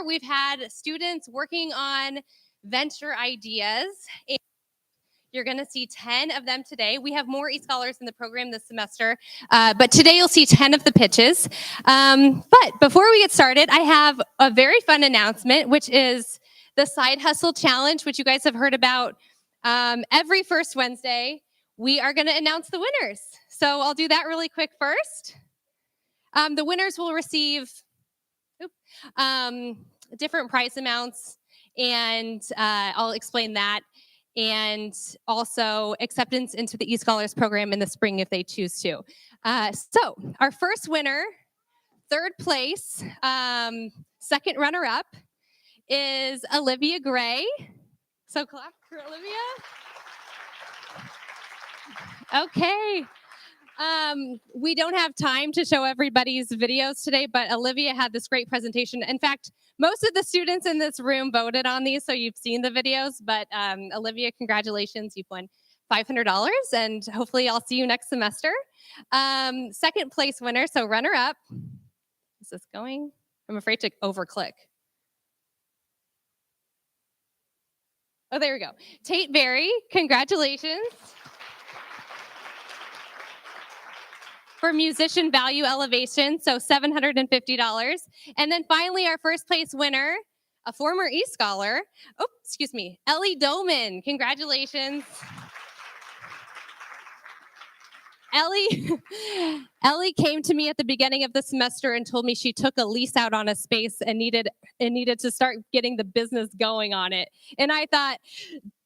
we've had students working on venture ideas. You're going to see 10 of them today. We have more e-scholars in the program this semester, but today you'll see 10 of the pitches. But before we get started, I have a very fun announcement, which is the Side Hustle Challenge, which you guys have heard about every first Wednesday. We are going to announce the winners. So I'll do that really quick first. The winners will receive different prize amounts, and I'll explain that. And also acceptance into the eScholars program in the spring if they choose to. So our first winner, third place, second runner-up is Olivia Gray. So clap for Olivia. Okay. We don't have time to show everybody's videos today, but Olivia had this great presentation. In fact, most of the students in this room voted on these, so you've seen the videos. But Olivia, congratulations. You've won $500, and hopefully I'll see you next semester. Second place winner, so runner-up. Is this going? I'm afraid to over-click. Oh, there we go. Tate Berry, congratulations. For musician value elevation, so $750. And then finally, our first place winner, a former e-scholar, Ellie Doman. Congratulations. Ellie came to me at the beginning of the semester and told me she took a lease out on a space and needed to start getting the business going on it. And I thought,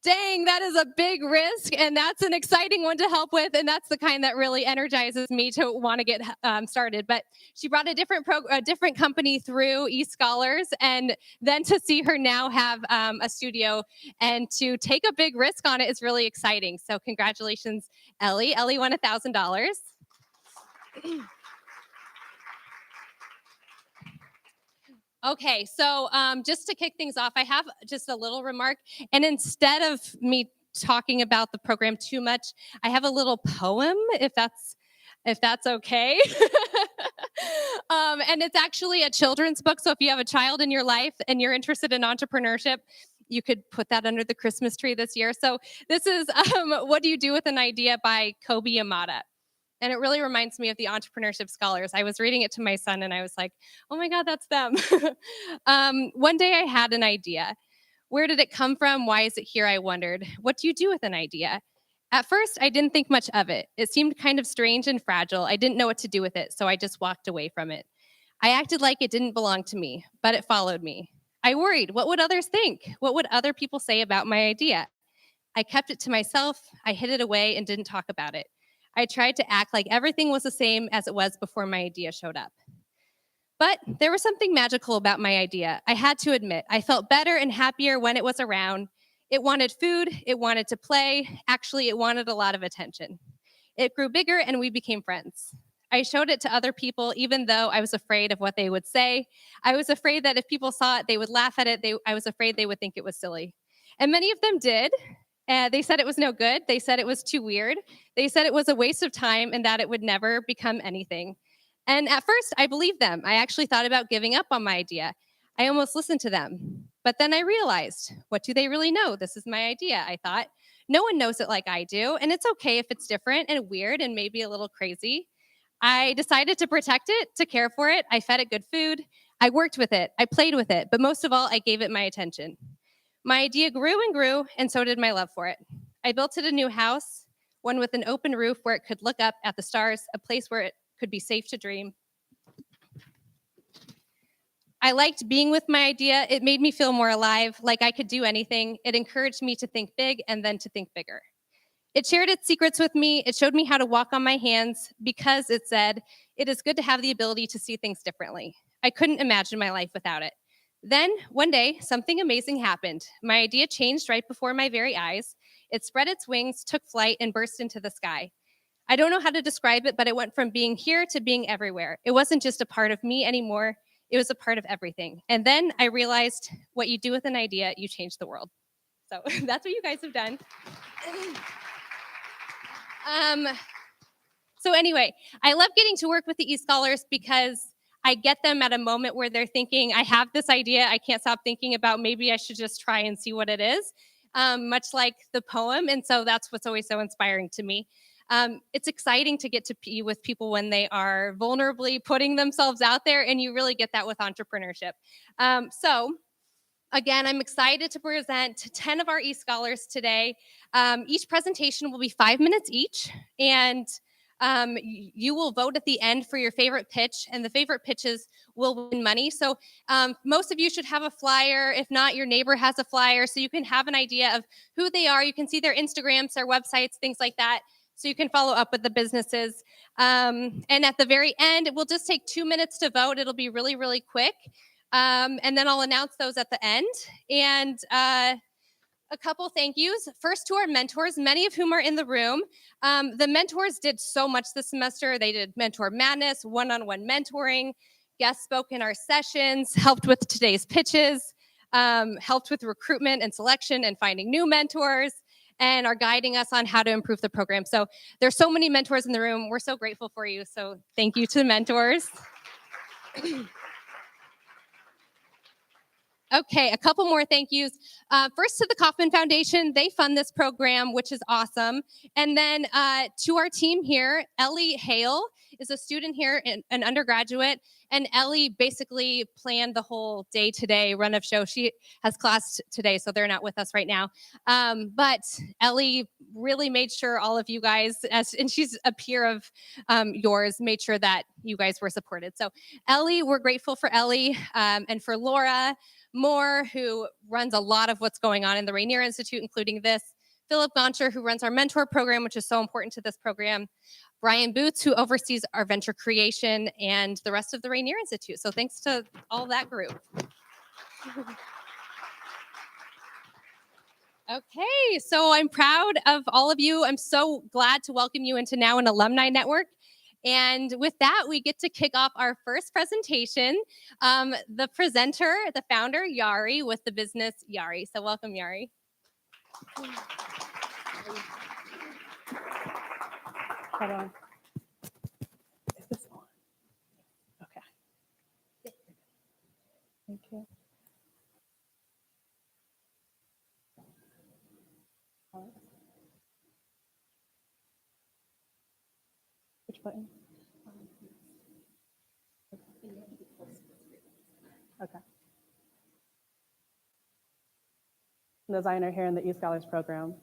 dang, that is a big risk, and that's an exciting one to help with, and that's the kind that really energizes me to want to get started. But she brought a different company through eScholars, and then to see her now have a studio and to take a big risk on it is really exciting. So congratulations, Ellie. Ellie won $1,000. Okay, so just to kick things off, I have just a little remark. And instead of me talking about the program too much, I have a little poem, if that's okay. And it's actually a children's book. So if you have a child in your life and you're interested in entrepreneurship, you could put that under the Christmas tree this year. So this is What Do You Do with an Idea by Kobe Yamada. And it really reminds me of the entrepreneurship scholars. I was reading it to my son and I was like, oh my God, that's them. One day I had an idea. Where did it come from? Why is it here? I wondered. What do you do with an idea? At first, I didn't think much of it. It seemed kind of strange and fragile. I didn't know what to do with it, so I just walked away from it. I acted like it didn't belong to me, but it followed me. I worried, what would others think? What would other people say about my idea? I kept it to myself. I hid it away and didn't talk about it. I tried to act like everything was the same as it was before my idea showed up. But there was something magical about my idea. I had to admit, I felt better and happier when it was around. It wanted food, it wanted to play. Actually, it wanted a lot of attention. It grew bigger and we became friends. I showed it to other people, even though I was afraid of what they would say. I was afraid that if people saw it, they would laugh at it. I was afraid they would think it was silly. And many of them did. They said it was no good. They said it was too weird. They said it was a waste of time and that it would never become anything. And at first, I believed them. I actually thought about giving up on my idea. I almost listened to them. But then I realized, what do they really know? This is my idea, I thought. No one knows it like I do, and it's okay if it's different and weird and maybe a little crazy. I decided to protect it, to care for it. I fed it good food. I worked with it. I played with it. But most of all, I gave it my attention. My idea grew and grew, and so did my love for it. I built it a new house, one with an open roof where it could look up at the stars, a place where it could be safe to dream. I liked being with my idea. It made me feel more alive, like I could do anything. It encouraged me to think big and then to think bigger. It shared its secrets with me. It showed me how to walk on my hands because it said, it is good to have the ability to see things differently. I couldn't imagine my life without it. Then, one day, something amazing happened. My idea changed right before my very eyes. It spread its wings, took flight, and burst into the sky. I don't know how to describe it, but it went from being here to being everywhere. It wasn't just a part of me anymore. It was a part of everything. And then I realized what you do with an idea, you change the world. So that's what you guys have done. So anyway, I love getting to work with the eScholars because I get them at a moment where they're thinking, I have this idea, I can't stop thinking about maybe I should just try and see what it is, much like the poem. And so that's what's always so inspiring to me. It's exciting to get to be with people when they are vulnerably putting themselves out there, and you really get that with entrepreneurship. So again, I'm excited to present 10 of our e-scholars today. Each presentation will be 5 minutes each, and you will vote at the end for your favorite pitch, and the favorite pitches will win money. So most of you should have a flyer. If not, your neighbor has a flyer, so you can have an idea of who they are. You can see their Instagrams, their websites, things like that, so you can follow up with the businesses. And at the very end, it will just take 2 minutes to vote. It'll be really, really quick. And then I'll announce those at the end. And a couple thank yous. First to our mentors, many of whom are in the room. The mentors did so much this semester. They did Mentor Madness, one-on-one mentoring, guest spoke in our sessions, helped with today's pitches, helped with recruitment and selection and finding new mentors, and are guiding us on how to improve the program. So there's so many mentors in the room. We're so grateful for you. So thank you to the mentors. Okay, a couple more thank yous. First to the Kauffman Foundation, they fund this program, which is awesome. And then to our team here, Ellie Hale is a student here, an undergraduate, and Ellie basically planned the whole day-to-day run of show. She has class today, so they're not with us right now. But Ellie really made sure all of you guys, and she's a peer of yours, made sure that you guys were supported. So Ellie, we're grateful for Ellie, and for Laura Moore, who runs a lot of what's going on in the Rainier Institute, including this. Philip Goncher, who runs our mentor program, which is so important to this program. Brian Boots, who oversees our venture creation, and the rest of the Rainier Institute. So thanks to all that group. Okay, so I'm proud of all of you. I'm so glad to welcome you into now an alumni network. And with that, we get to kick off our first presentation. The presenter, the founder, Yari, with the business Yari. So welcome, Yari. Hold on. Is this on? Okay. Thank you. Which button? Okay. Designer here in the eScholars program.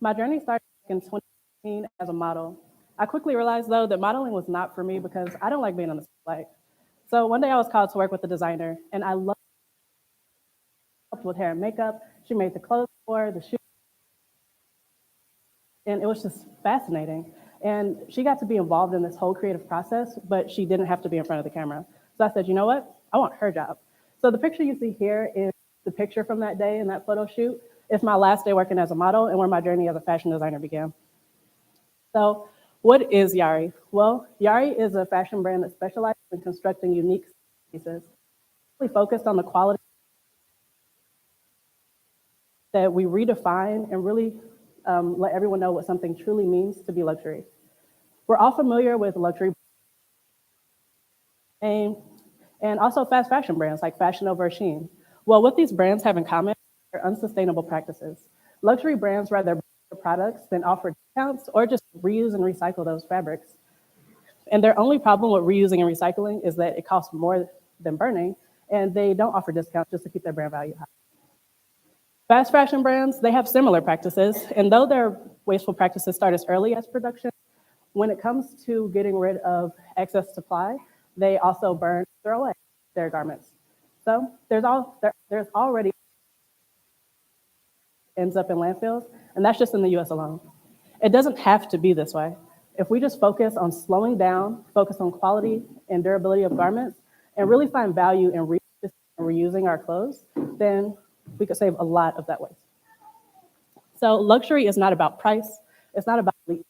My journey started in 2018 as a model. I quickly realized, though, that modeling was not for me because I don't like being on the spotlight. So one day I was called to work with a designer, and I loved with hair and makeup. She made the clothes for the shoes, and it was just fascinating. And she got to be involved in this whole creative process, but she didn't have to be in front of the camera. So I said, you know what? I want her job. So the picture you see here is the picture from that day in that photo shoot. It's my last day working as a model and where my journey as a fashion designer began. So what is Yari? Well, Yari is a fashion brand that specializes in constructing unique pieces. We focused on the quality that we redefine and really let everyone know what something truly means to be luxury. We're all familiar with luxury and also fast fashion brands like Fashion Nova or Shein. Well, what these brands have in common are unsustainable practices. Luxury brands rather buy their products than offer discounts or just reuse and recycle those fabrics. And their only problem with reusing and recycling is that it costs more than burning, and they don't offer discounts just to keep their brand value high. Fast fashion brands, they have similar practices, and though their wasteful practices start as early as production, when it comes to getting rid of excess supply, they also burn, throw away their garments. So there's already ends up in landfills, and that's just in the US alone. It doesn't have to be this way. If we just focus on slowing down, focus on quality and durability of garments, and really find value in reusing our clothes, then we could save a lot of that waste. So luxury is not about price, it's not about elite,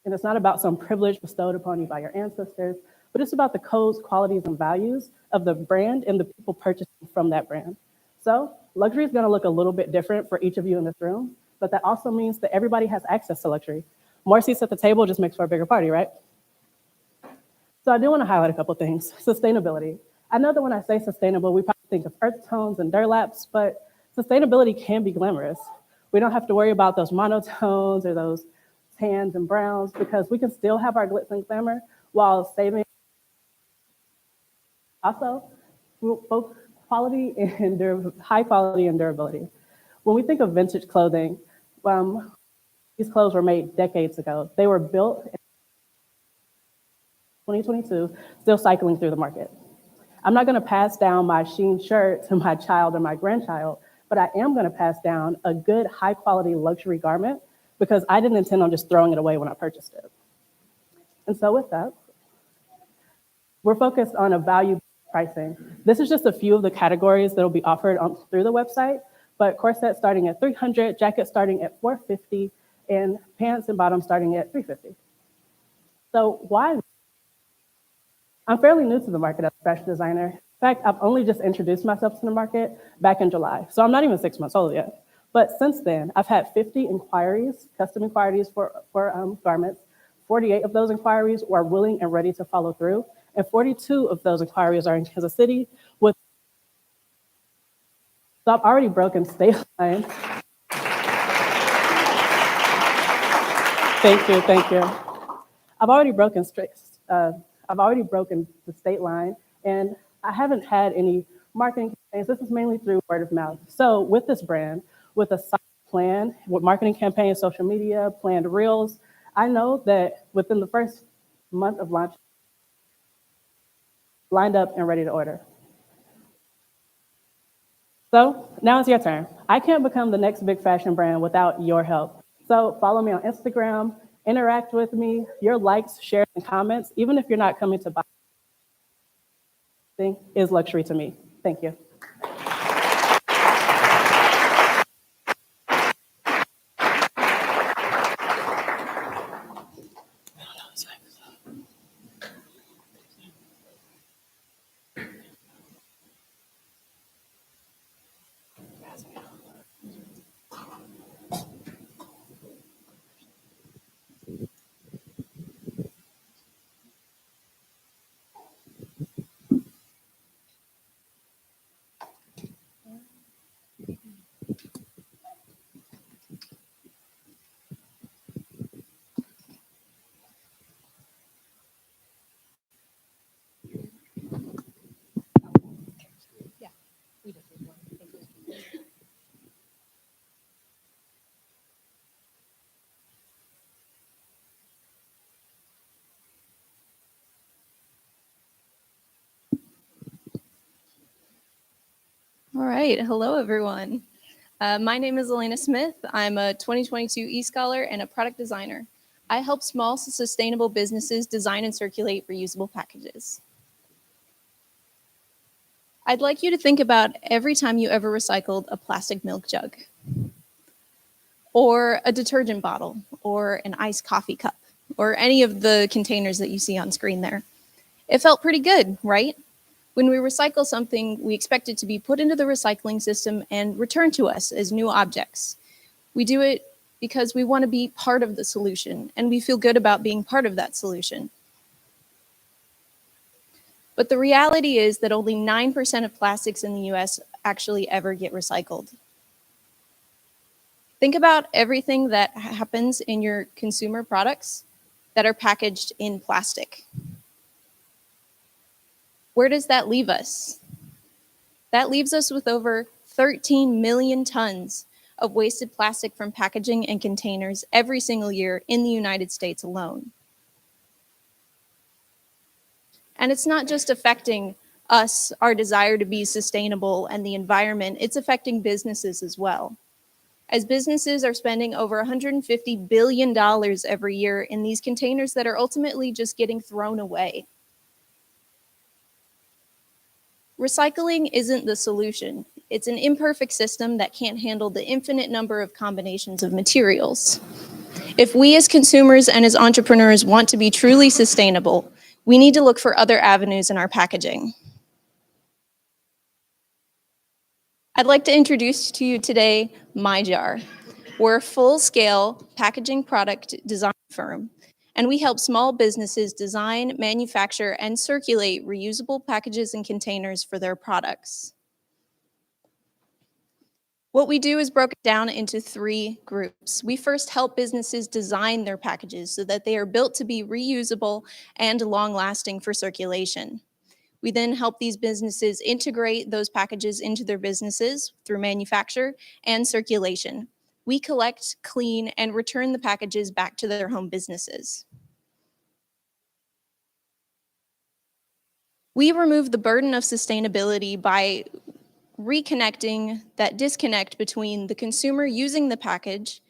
and it's not about some privilege bestowed upon you by your ancestors, but it's about the codes, qualities, and values of the brand and the people purchasing from that brand. So luxury is gonna look a little bit different for each of you in this room, but that also means that everybody has access to luxury. More seats at the table just makes for a bigger party, right? So I do want to highlight a couple things. Sustainability. I know that when I say sustainable, we probably think of earth tones and Durlaps, but sustainability can be glamorous. We don't have to worry about those monotones or those tans and browns because we can still have our glitz and glamour while saving also both quality and high quality and durability. When we think of vintage clothing, these clothes were made decades ago. They were built in 2022, still cycling through the market. I'm not going to pass down my Sheen shirt to my child or my grandchild, but I am going to pass down a good, high quality luxury garment because I didn't intend on just throwing it away when I purchased it. And so, with that, we're focused on a value pricing. This is just a few of the categories that will be offered through the website, but corsets starting at $300, jackets starting at $450, and pants and bottoms starting at $350. So why? I'm fairly new to the market as a fashion designer. In fact, I've only just introduced myself to the market back in July, so I'm not even 6 months old yet. But since then, I've had 50 inquiries, custom inquiries for garments. 48 of those inquiries are willing and ready to follow through, and 42 of those inquiries are in Kansas City. So I've already broken state lines. Thank you. I've already broken the state line, and I haven't had any marketing campaigns. This is mainly through word of mouth. So with this brand, with a solid plan, with marketing campaigns, social media, planned reels, I know that within the first month of launch, lined up and ready to order. So now it's your turn. I can't become the next big fashion brand without your help. So follow me on Instagram, interact with me. Your likes, shares, and comments, even if you're not coming to buy, is luxury to me. Thank you. All right. Hello, everyone. My name is Elena Smith. I'm a 2022 e-scholar and a product designer. I help small sustainable businesses design and circulate reusable packages. I'd like you to think about every time you ever recycled a plastic milk jug, or a detergent bottle, or an iced coffee cup, or any of the containers that you see on screen there. It felt pretty good, right? When we recycle something, we expect it to be put into the recycling system and returned to us as new objects. We do it because we want to be part of the solution, and we feel good about being part of that solution. But the reality is that only 9% of plastics in the US actually ever get recycled. Think about everything that happens in your consumer products that are packaged in plastic. Where does that leave us? That leaves us with over 13 million tons of wasted plastic from packaging and containers every single year in the United States alone. And it's not just affecting us, our desire to be sustainable, and the environment, it's affecting businesses as well. As businesses are spending over $150 billion every year in these containers that are ultimately just getting thrown away. Recycling isn't the solution. It's an imperfect system that can't handle the infinite number of combinations of materials. If we as consumers and as entrepreneurs want to be truly sustainable, we need to look for other avenues in our packaging. I'd like to introduce to you today MyJar. We're a full-scale packaging product design firm, And we help small businesses design, manufacture, and circulate reusable packages and containers for their products. What we do is broken down into 3 groups. We first help businesses design their packages so that they are built to be reusable and long-lasting for circulation. We then help these businesses integrate those packages into their businesses through manufacture and circulation. We collect, clean, and return the packages back to their home businesses. We remove the burden of sustainability by reconnecting that disconnect between the consumer using the package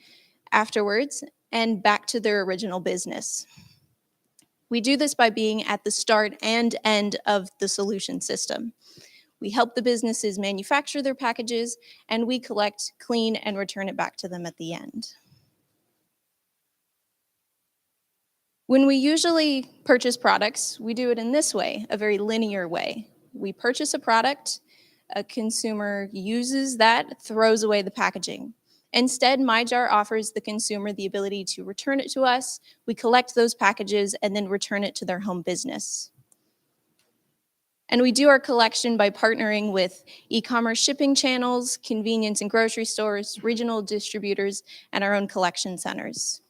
afterwards and back to their original business. We do this by being at the start and end of the solution system. We help the businesses manufacture their packages, and we collect, clean, and return it back to them at the end. When we usually purchase products, we do it in this way, a very linear way. We purchase a product, a consumer uses that, throws away the packaging. Instead, MyJar offers the consumer the ability to return it to us. We collect those packages and then return it to their home business. And we do our collection by partnering with e-commerce shipping channels, convenience and grocery stores, regional distributors, and our own collection centers.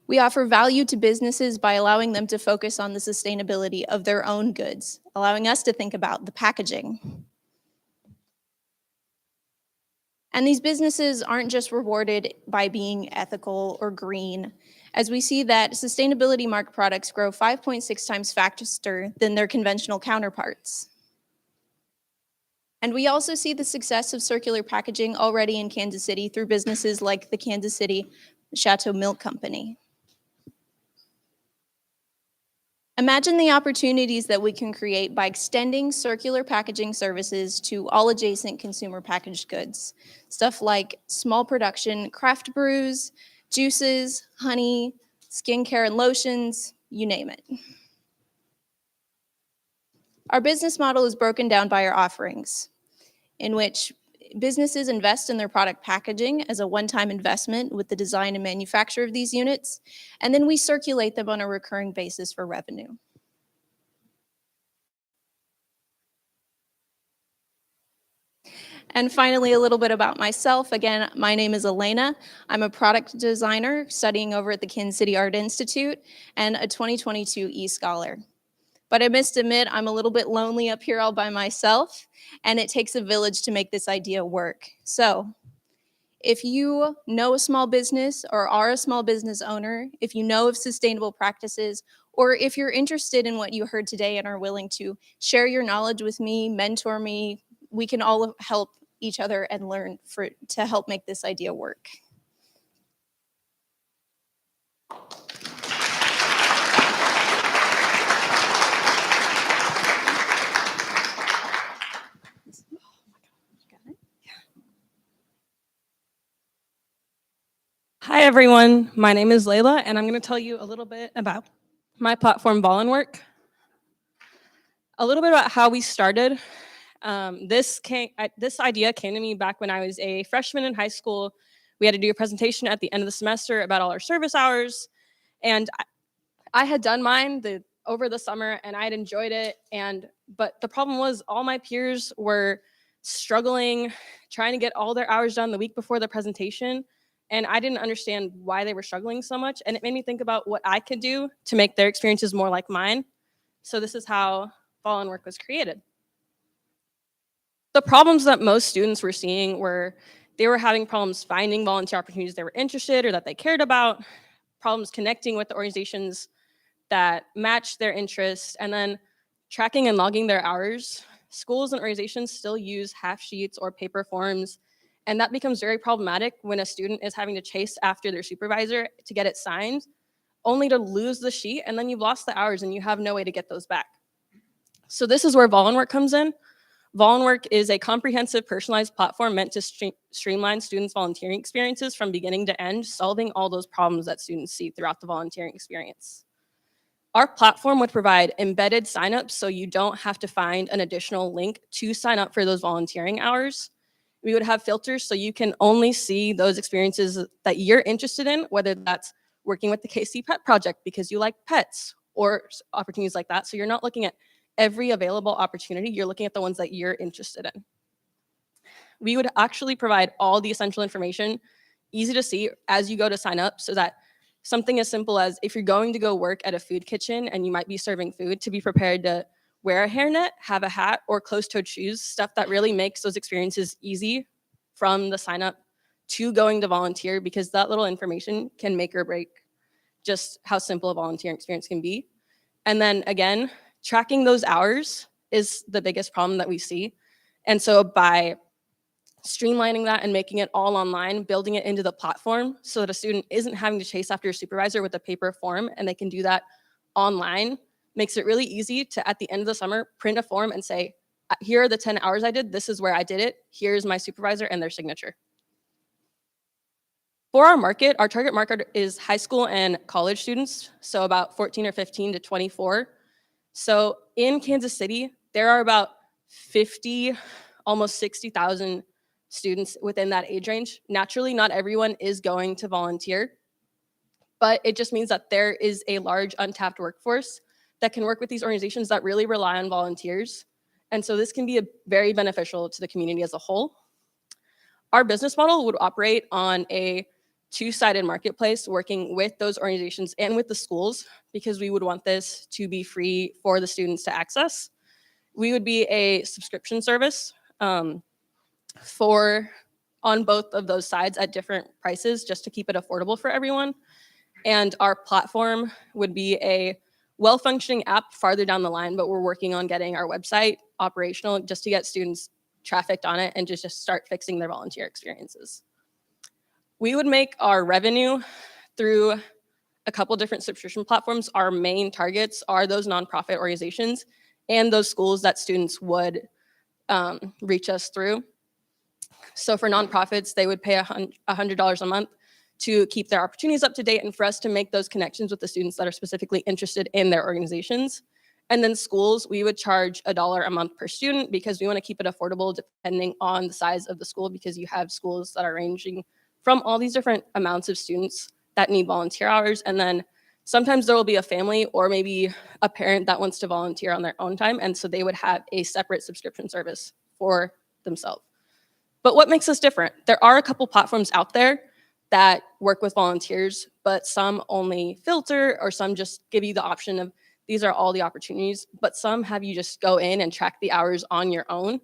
We offer value to businesses by allowing them to focus on the sustainability of their own goods, allowing us to think about the packaging. And these businesses aren't just rewarded by being ethical or green, as we see that sustainability marked products grow 5.6 times faster than their conventional counterparts. And we also see the success of circular packaging already in Kansas City through businesses like the Kansas City Chateau Milk Company. Imagine the opportunities that we can create by extending circular packaging services to all adjacent consumer packaged goods. Stuff like small production, craft brews, juices, honey, skincare and lotions, you name it. Our business model is broken down by our offerings, in which businesses invest in their product packaging as a one-time investment with the design and manufacture of these units, and then we circulate them on a recurring basis for revenue. And finally, a little bit about myself. Again, my name is Elena. I'm a product designer studying over at the Kansas City Art Institute and a 2022 e-scholar. But I must admit, I'm a little bit lonely up here all by myself, and it takes a village to make this idea work. So if you know a small business or are a small business owner, if you know of sustainable practices, or if you're interested in what you heard today and are willing to share your knowledge with me, mentor me, we can all help each other and learn to help make this idea work. Hi, everyone. My name is Layla, and I'm going to tell you a little bit about my platform, Volunwork. A little bit about how we started. This idea came to me back when I was a freshman in high school. We had to do a presentation at the end of the semester about all our service hours, and I had done mine over the summer, and I had enjoyed it. But the problem was all my peers were struggling, trying to get all their hours done the week before the presentation. And I didn't understand why they were struggling so much. And it made me think about what I could do to make their experiences more like mine. So this is how Volunwork was created. The problems that most students were seeing were they were having problems finding volunteer opportunities they were interested or that they cared about, problems connecting with the organizations that matched their interests, and then tracking and logging their hours. Schools and organizations still use half sheets or paper forms, and that becomes very problematic when a student is having to chase after their supervisor to get it signed, only to lose the sheet, and then you've lost the hours and you have no way to get those back. So this is where Volunwork comes in. Volunwork is a comprehensive, personalized platform meant to streamline students' volunteering experiences from beginning to end, solving all those problems that students see throughout the volunteering experience. Our platform would provide embedded signups so you don't have to find an additional link to sign up for those volunteering hours. We would have filters so you can only see those experiences that you're interested in, whether that's working with the KC Pet Project because you like pets, or opportunities like that. So you're not looking at every available opportunity, you're looking at the ones that you're interested in. We would actually provide all the essential information, easy to see as you go to sign up, so that something as simple as if you're going to go work at a food kitchen and you might be serving food, to be prepared to wear a hairnet, have a hat, or closed-toed shoes, stuff that really makes those experiences easy from the sign up to going to volunteer, because that little information can make or break just how simple a volunteering experience can be. And then again, tracking those hours is the biggest problem that we see. And so by streamlining that and making it all online, building it into the platform so that a student isn't having to chase after a supervisor with a paper form and they can do that online, makes it really easy to, at the end of the summer, print a form and say, here are the 10 hours I did, this is where I did it, here's my supervisor and their signature. For our market, our target market is high school and college students, so about 14 or 15 to 24. So in Kansas City, there are about 50, almost 60,000 students within that age range. Naturally, not everyone is going to volunteer, but it just means that there is a large untapped workforce that can work with these organizations that really rely on volunteers. And so this can be very beneficial to the community as a whole. Our business model would operate on a two-sided marketplace, working with those organizations and with the schools, because we would want this to be free for the students to access. We would be a subscription service on both of those sides at different prices, just to keep it affordable for everyone. And our platform would be a well-functioning app farther down the line, but we're working on getting our website operational just to get students trafficked on it and just start fixing their volunteer experiences. We would make our revenue through a couple different subscription platforms. Our main targets are those nonprofit organizations and those schools that students would reach us through. So for nonprofits, they would pay $100 a month to keep their opportunities up to date and for us to make those connections with the students that are specifically interested in their organizations. And then schools, we would charge $1 a month per student, because we want to keep it affordable depending on the size of the school, because you have schools that are ranging from all these different amounts of students that need volunteer hours. And then sometimes there will be a family or maybe a parent that wants to volunteer on their own time. And so they would have a separate subscription service for themselves. But what makes us different? There are a couple platforms out there that work with volunteers, but some only filter, or some just give you the option of these are all the opportunities, but some have you just go in and track the hours on your own.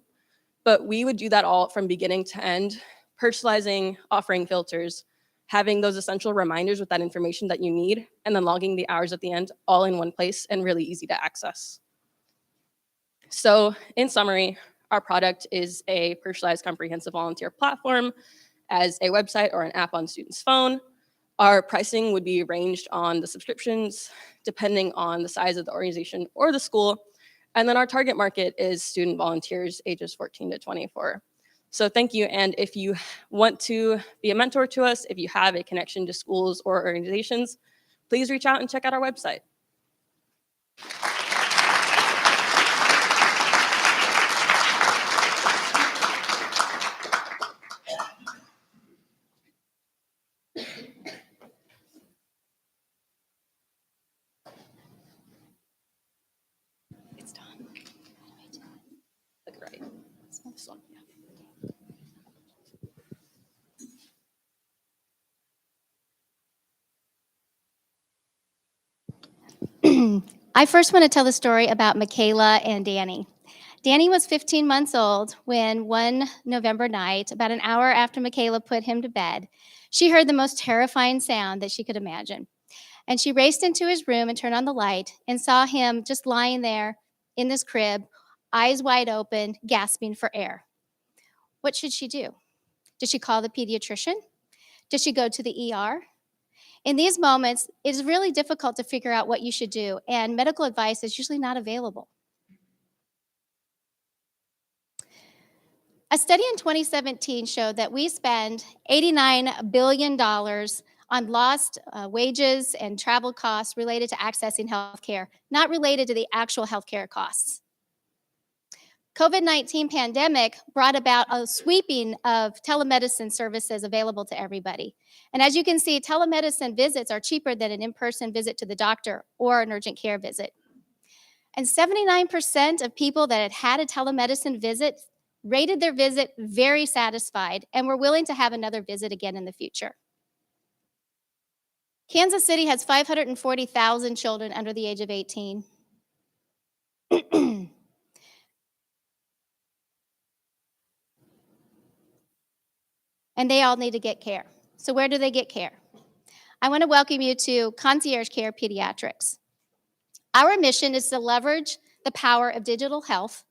But we would do that all from beginning to end, personalizing, offering filters, having those essential reminders with that information that you need, and then logging the hours at the end, all in one place and really easy to access. So in summary, our product is a personalized comprehensive volunteer platform as a website or an app on students' phone. Our pricing would be ranged on the subscriptions, depending on the size of the organization or the school. And then our target market is student volunteers ages 14 to 24. So thank you. And if you want to be a mentor to us, if you have a connection to schools or organizations, please reach out and check out our website. It's done. Look right. This one, yeah. I first want to tell the story about Michaela and Danny. Danny was 15 months old when one November night, about an hour after Michaela put him to bed, she heard the most terrifying sound that she could imagine. And she raced into his room and turned on the light and saw him just lying there in this crib, eyes wide open, gasping for air. What should she do? Did she call the pediatrician? Did she go to the ER? In these moments, it is really difficult to figure out what you should do, and medical advice is usually not available. A study in 2017 showed that we spend $89 billion on lost wages and travel costs related to accessing healthcare, not related to the actual healthcare costs. COVID-19 pandemic brought about a sweeping of telemedicine services available to everybody. And as you can see, telemedicine visits are cheaper than an in-person visit to the doctor or an urgent care visit. And 79% of people that had a telemedicine visit rated their visit very satisfied and were willing to have another visit again in the future. Kansas City has 540,000 children under the age of 18. And they all need to get care. So where do they get care? I want to welcome you to Concierge Care Pediatrics. Our mission is to leverage the power of digital health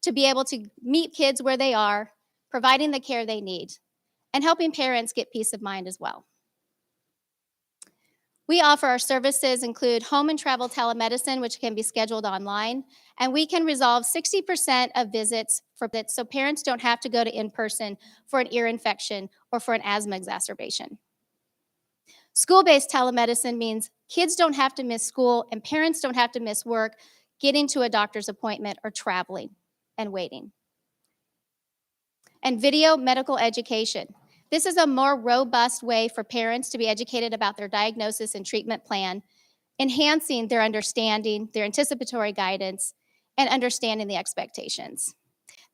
to be able to meet kids where they are, providing the care they need, and helping parents get peace of mind as well. We offer our services include home and travel telemedicine, which can be scheduled online, and we can resolve 60% of visits so parents don't have to go to in-person for an ear infection or for an asthma exacerbation. School-based telemedicine means kids don't have to miss school and parents don't have to miss work getting to a doctor's appointment or traveling and waiting. And video medical education. This is a more robust way for parents to be educated about their diagnosis and treatment plan, enhancing their understanding, their anticipatory guidance, and understanding the expectations.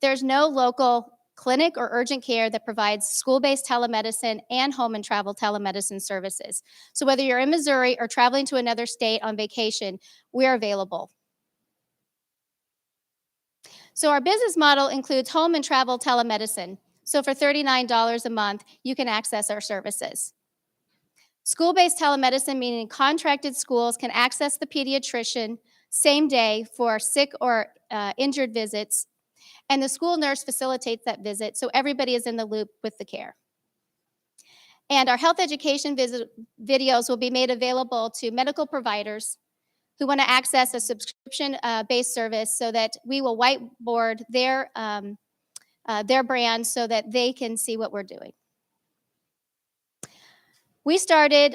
There's no local clinic or urgent care that provides school-based telemedicine and home and travel telemedicine services. So whether you're in Missouri or traveling to another state on vacation, we're available. So our business model includes home and travel telemedicine. So for $39 a month, you can access our services. School-based telemedicine, meaning contracted schools can access the pediatrician same day for sick or injured visits, and the school nurse facilitates that visit so everybody is in the loop with the care. And our health education videos will be made available to medical providers who want to access a subscription-based service so that we will whiteboard their brand so that they can see what we're doing. We started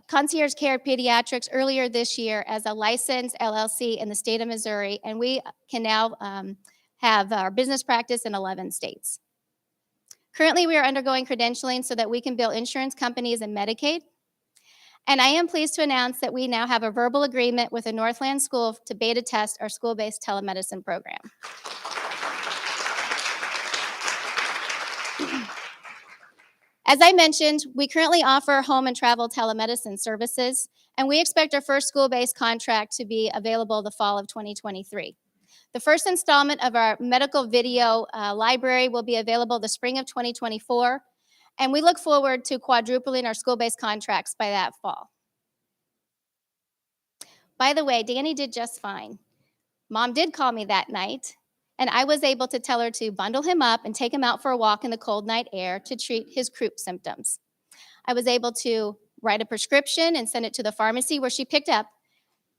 Concierge Care Pediatrics earlier this year as a licensed LLC in the state of Missouri, and we can now have our business practice in 11 states. Currently, we are undergoing credentialing so that we can bill insurance companies and Medicaid. And I am pleased to announce that we now have a verbal agreement with a Northland school to beta test our school-based telemedicine program. As I mentioned, we currently offer home and travel telemedicine services, and we expect our first school-based contract to be available the fall of 2023. The first installment of our medical video library will be available the spring of 2024, and we look forward to quadrupling our school-based contracts by that fall. By the way, Danny did just fine. Mom did call me that night, and I was able to tell her to bundle him up and take him out for a walk in the cold night air to treat his croup symptoms. I was able to write a prescription and send it to the pharmacy where she picked up,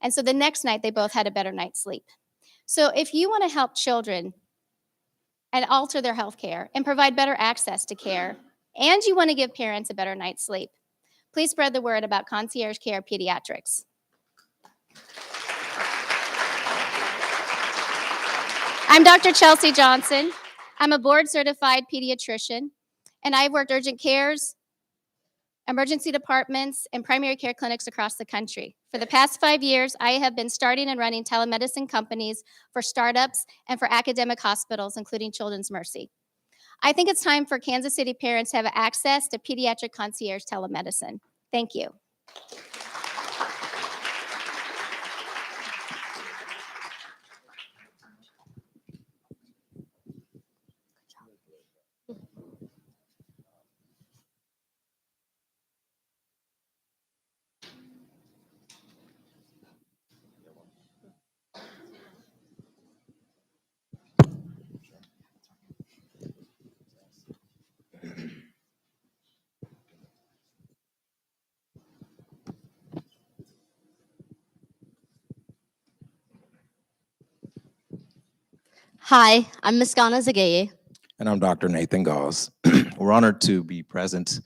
and so the next night they both had a better night's sleep. So if you want to help children and alter their health care and provide better access to care, and you want to give parents a better night's sleep, please spread the word about Concierge Care Pediatrics. I'm Dr. Chelsea Johnson. I'm a board-certified pediatrician, and I've worked urgent cares, emergency departments, and primary care clinics across the country. For the past 5 years, I have been starting and running telemedicine companies for startups and for academic hospitals, including Children's Mercy. I think it's time for Kansas City parents to have access to pediatric concierge telemedicine. Thank you. Hi, I'm Miskana Zagaye. And I'm Dr. Nathan Gauss. We're honored to be present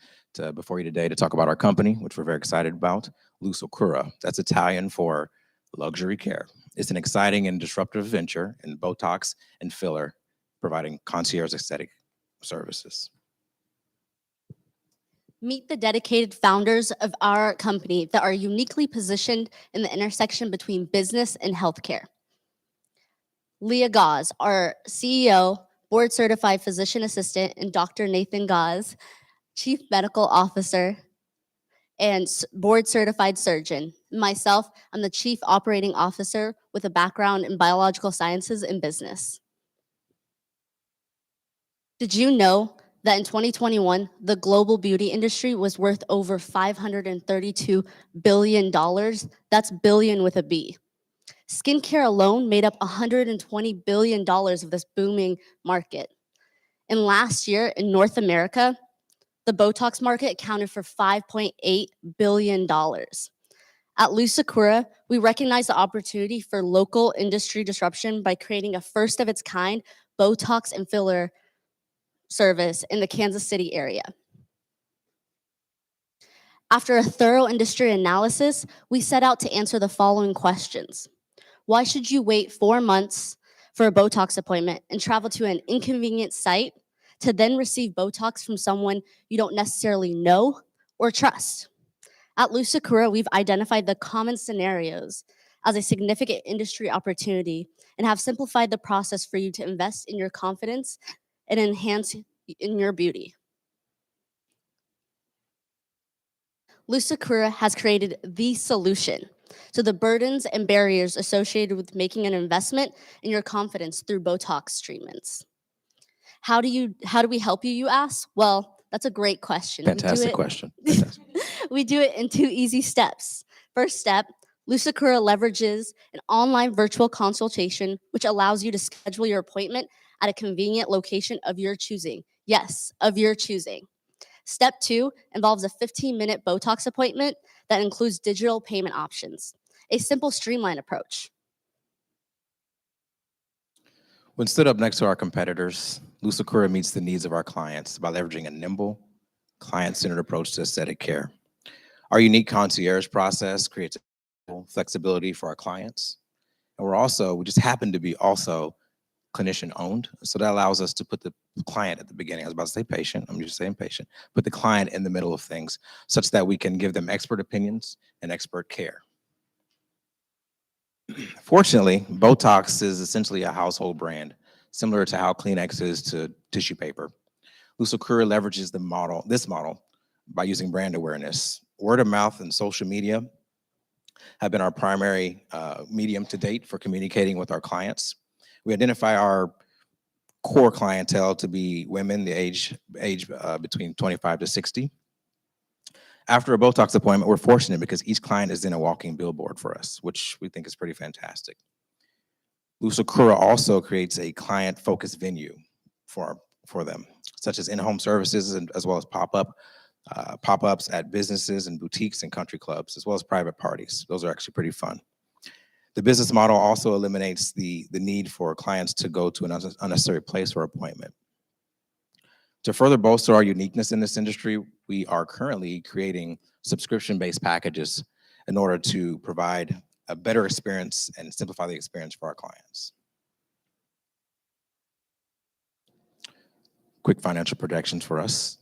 before you today to talk about our company, which we're very excited about, Lusocura. That's Italian for luxury care. It's an exciting and disruptive venture in Botox and filler, providing concierge aesthetic services. Meet the dedicated founders of our company that are uniquely positioned in the intersection between business and healthcare. Leah Gauze, our CEO, board certified physician assistant, and Dr. Nathan Gauze, chief medical officer and board certified surgeon. Myself, I'm the chief operating officer with a background in biological sciences and business. Did you know that in 2021, the global beauty industry was worth over $532 billion? That's billion with a B. Skincare alone made up $120 billion of this booming market. And last year in North America, the Botox market accounted for $5.8 billion. At Lusakura, we recognize the opportunity for local industry disruption by creating a first of its kind Botox and filler service in the Kansas City area. After a thorough industry analysis, we set out to answer the following questions. Why should you wait 4 months for a Botox appointment and travel to an inconvenient site to then receive Botox from someone you don't necessarily know or trust? At Lusakura, we've identified the common scenarios as a significant industry opportunity and have simplified the process for you to invest in your confidence and enhance in your beauty. Lusakura has created the solution to the burdens and barriers associated with making an investment in your confidence through Botox treatments. How do we help you, you ask? Well, that's a great question. Fantastic question. Fantastic. We do it in 2 easy steps. First step, Lusakura leverages an online virtual consultation, which allows you to schedule your appointment at a convenient location of your choosing. Yes, of your choosing. Step 2 involves a 15-minute Botox appointment that includes digital payment options, a simple streamlined approach. When stood up next to our competitors, Lusakura meets the needs of our clients by leveraging a nimble, client-centered approach to aesthetic care. Our unique concierge process creates flexibility for our clients. And we just happen to be also clinician owned. So that allows us to put the client at the beginning. I was about to say patient, I'm just saying patient. Put the client in the middle of things such that we can give them expert opinions and expert care. Fortunately, Botox is essentially a household brand, similar to how Kleenex is to tissue paper. Lusakura leverages this model by using brand awareness. Word of mouth and social media have been our primary medium to date for communicating with our clients. We identify our core clientele to be women, the age between 25 to 60. After a Botox appointment, we're fortunate because each client is in a walking billboard for us, which we think is pretty fantastic. Lusakura also creates a client-focused venue for them, such as in-home services and as well as pop-ups at businesses and boutiques and country clubs, as well as private parties. Those are actually pretty fun. The business model also eliminates the need for clients to go to an unnecessary place or appointment. To further bolster our uniqueness in this industry, we are currently creating subscription-based packages in order to provide a better experience and simplify the experience for our clients. Quick financial projections for us.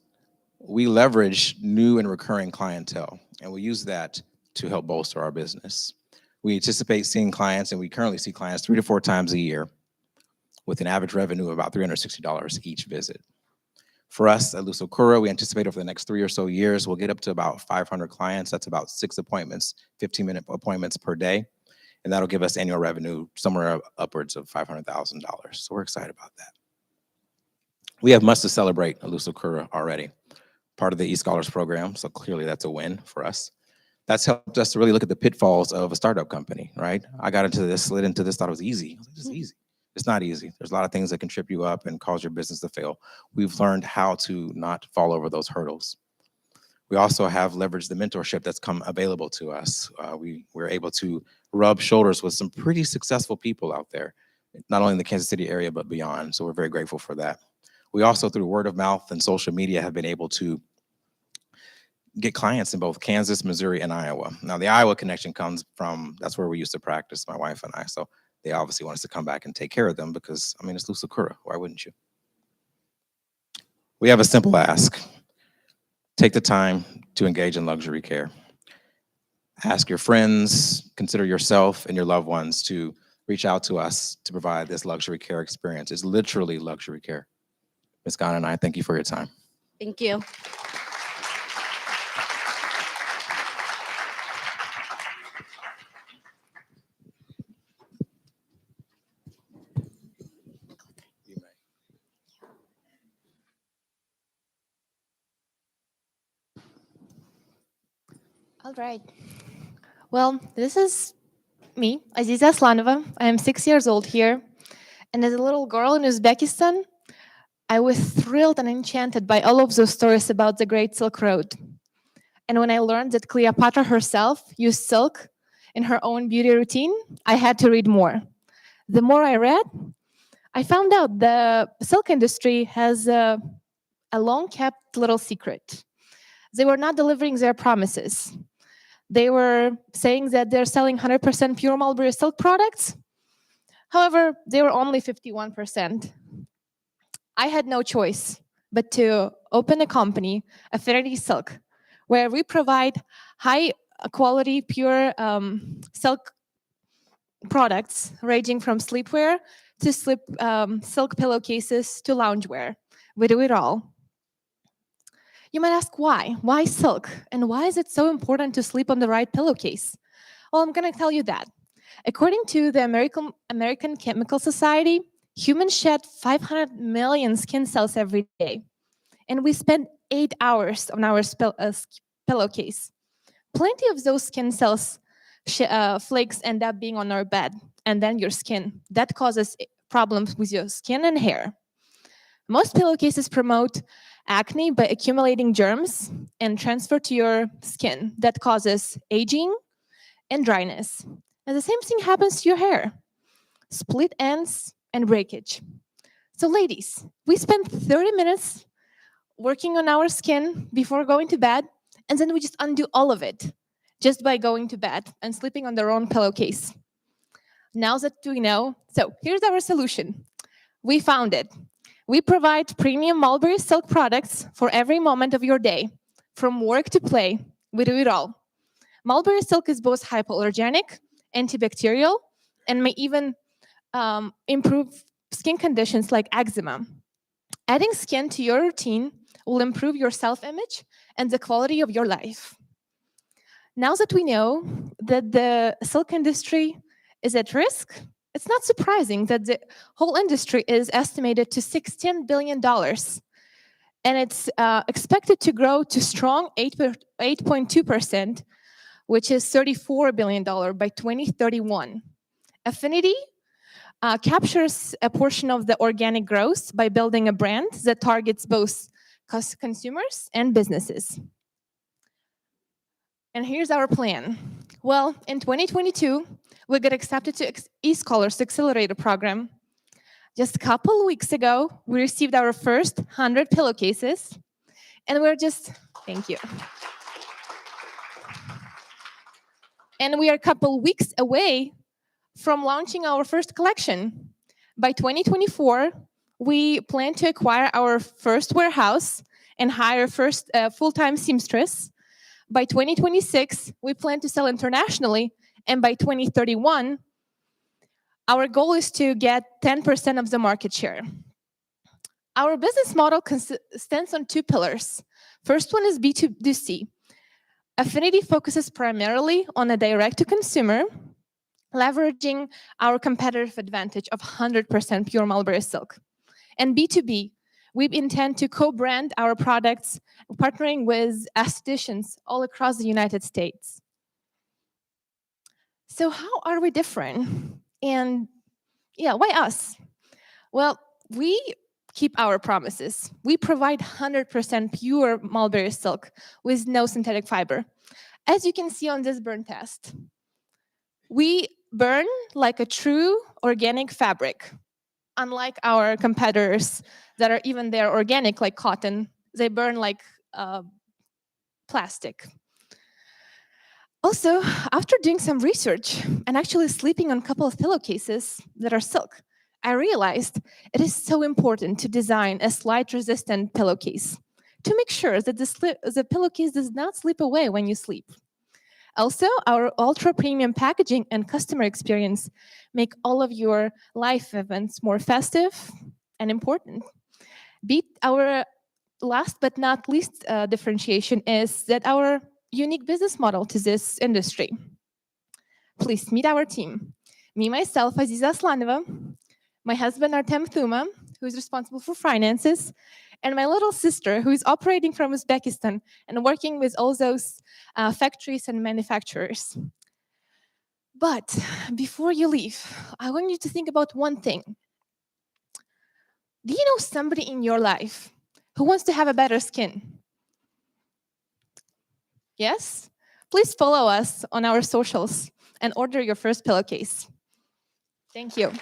We leverage new and recurring clientele, and we use that to help bolster our business. We anticipate seeing clients, and we currently see clients 3 to 4 times a year with an average revenue of about $360 each visit. For us at Lusakura, we anticipate over the next 3 or so years, we'll get up to about 500 clients. That's about 6 appointments, 15-minute appointments per day. And that'll give us annual revenue somewhere upwards of $500,000. So we're excited about that. We have much to celebrate at Lusakura already. Part of the eScholars program, so clearly that's a win for us. That's helped us to really look at the pitfalls of a startup company, right? I got into this, slid into this, thought it was easy. This is easy. It's not easy. There's a lot of things that can trip you up and cause your business to fail. We've learned how to not fall over those hurdles. We also have leveraged the mentorship that's come available to us. We're able to rub shoulders with some pretty successful people out there, not only in the Kansas City area, but beyond. So we're very grateful for that. We also, through word of mouth and social media, have been able to get clients in both Kansas, Missouri, and Iowa. Now, the Iowa connection comes from, that's where we used to practice, my wife and I. So they obviously want us to come back and take care of them because, I mean, it's Lusakura. Why wouldn't you? We have a simple ask. Take the time to engage in luxury care. Ask your friends, consider yourself and your loved ones to reach out to us to provide this luxury care experience. It's literally luxury care. Ms. Ghana and I thank you for your time. Thank you. All right. Well, this is me, Aziza Aslanova. I am 6 years old here. And as a little girl in Uzbekistan, I was thrilled and enchanted by all of those stories about the Great Silk Road. And when I learned that Cleopatra herself used silk in her own beauty routine, I had to read more. The more I read, I found out the silk industry has a long-kept little secret. They were not delivering their promises. They were saying that they're selling 100% pure mulberry silk products. However, they were only 51%. I had no choice but to open a company, Affinity Silk, where we provide high quality, pure silk products ranging from sleepwear to silk pillowcases to loungewear. We do it all. You might ask why? Why silk? And why is it so important to sleep on the right pillowcase? Well, I'm going to tell you that. According to the American Chemical Society, humans shed 500 million skin cells every day. And we spend 8 hours on our pillowcase. Plenty of those skin cells flakes end up being on our bed and then your skin. That causes problems with your skin and hair. Most pillowcases promote acne by accumulating germs and transfer to your skin. That causes aging and dryness. And the same thing happens to your hair. Split ends and breakage. So ladies, we spend 30 minutes working on our skin before going to bed, and then we just undo all of it just by going to bed and sleeping on their own pillowcase. Now that we know, so here's our solution. We found it. We provide premium mulberry silk products for every moment of your day. From work to play, we do it all. Mulberry silk is both hypoallergenic, antibacterial, and may even improve skin conditions like eczema. Adding skin to your routine will improve your self-image and the quality of your life. Now that we know that the silk industry is at risk, it's not surprising that the whole industry is estimated to $16 billion. And it's expected to grow to strong 8.2%, which is $34 billion by 2031. Affinity captures a portion of the organic growth by building a brand that targets both consumers and businesses. And here's our plan. Well, in 2022, we got accepted to eScholars Accelerator program. Just a couple of weeks ago, we received our first 100 pillowcases, and we're just, thank you. And we are a couple weeks away from launching our first collection. By 2024, we plan to acquire our first warehouse and hire first full-time seamstress. By 2026, we plan to sell internationally, and by 2031, our goal is to get 10% of the market share. Our business model stands on 2 pillars. First one is B2C. Affinity focuses primarily on a direct-to-consumer, leveraging our competitive advantage of 100% pure mulberry silk. And B2B, we intend to co-brand our products, partnering with estheticians all across the United States. So how are we different? And yeah, why us? Well, we keep our promises. We provide 100% pure mulberry silk with no synthetic fiber. As you can see on this burn test, we burn like a true organic fabric. Unlike our competitors that are even they're organic like cotton, they burn like plastic. Also, after doing some research and actually sleeping on a couple of pillowcases that are silk, I realized it is so important to design a slide-resistant pillowcase to make sure that the pillowcase does not slip away when you sleep. Also, our ultra-premium packaging and customer experience make all of your life events more festive and important. Our last but not least differentiation is that our unique business model to this industry. Please meet our team. Me, myself, Aziza Aslanova, my husband, Artem Thuma, who is responsible for finances, and my little sister, who is operating from Uzbekistan and working with all those factories and manufacturers. But before you leave, I want you to think about one thing. Do you know somebody in your life who wants to have a better skin? Yes? Please follow us on our socials and order your first pillowcase. Thank you.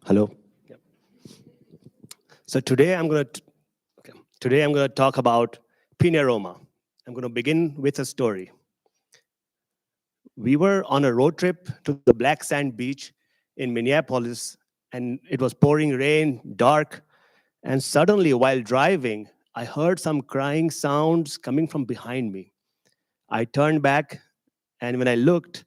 Hello. Yep. So today I'm going to talk about Pina Roma. I'm going to begin with a story. We were on a road trip to the black sand beach in Minneapolis, and it was pouring rain, dark, and suddenly while driving, I heard some crying sounds coming from behind me. I turned back, and when I looked,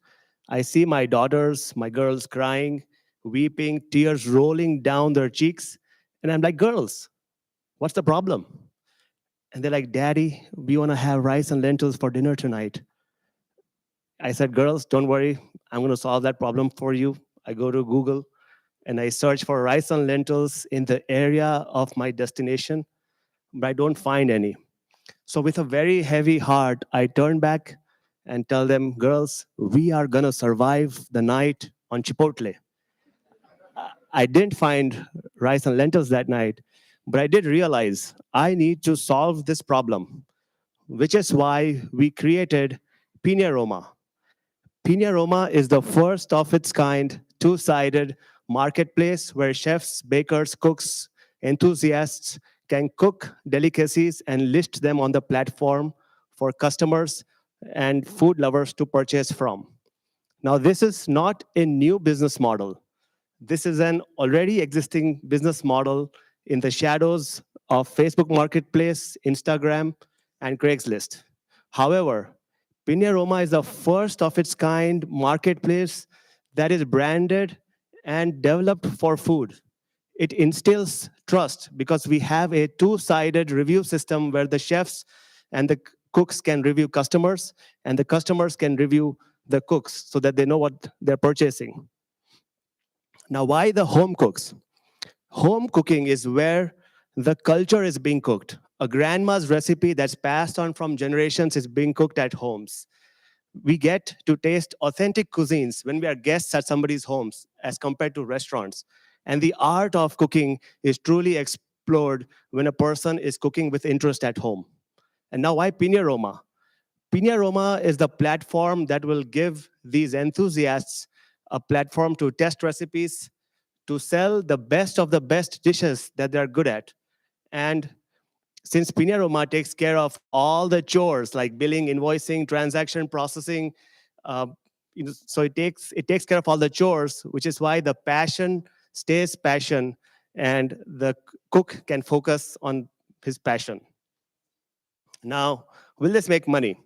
I see my daughters, my girls crying, weeping, tears rolling down their cheeks. And I'm like, girls, what's the problem? And they're like, Daddy, we want to have rice and lentils for dinner tonight. I said, girls, don't worry. I'm going to solve that problem for you. I go to Google and I search for rice and lentils in the area of my destination, but I don't find any. So with a very heavy heart, I turn back and tell them, girls, we are going to survive the night on Chipotle. I didn't find rice and lentils that night, but I did realize I need to solve this problem, which is why we created Pina Roma. Pina Roma is the first of its kind, two-sided marketplace where chefs, bakers, cooks, enthusiasts can cook delicacies and list them on the platform for customers and food lovers to purchase from. Now, this is not a new business model. This is an already existing business model in the shadows of Facebook Marketplace, Instagram, and Craigslist. However, Pina Roma is the first of its kind marketplace that is branded and developed for food. It instills trust because we have a two-sided review system where the chefs and the cooks can review customers and the customers can review the cooks so that they know what they're purchasing. Now, why the home cooks? Home cooking is where the culture is being cooked. A grandma's recipe that's passed on from generations is being cooked at homes. We get to taste authentic cuisines when we are guests at somebody's homes as compared to restaurants. And the art of cooking is truly explored when a person is cooking with interest at home. And now why Pina Roma? Pina Roma is the platform that will give these enthusiasts a platform to test recipes, to sell the best of the best dishes that they're good at. And since Pina Roma takes care of all the chores like billing, invoicing, transaction processing, so it takes care of all the chores, which is why the passion stays passion, and the cook can focus on his passion. Now, will this make money?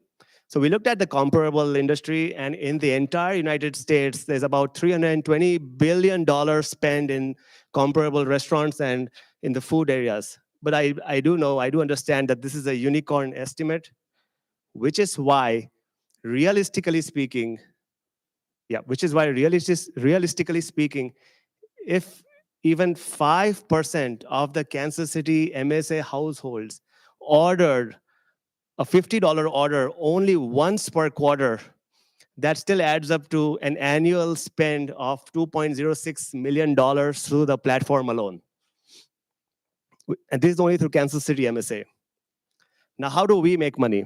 So we looked at the comparable industry, and in the entire United States, there's about $320 billion spent in comparable restaurants and in the food areas. But I do understand that this is a unicorn estimate, which is why, realistically speaking, if even 5% of the Kansas City MSA households ordered a $50 order only once per quarter, That still adds up to an annual spend of $2.06 million through the platform alone. And this is only through Kansas City MSA. Now, how do we make money?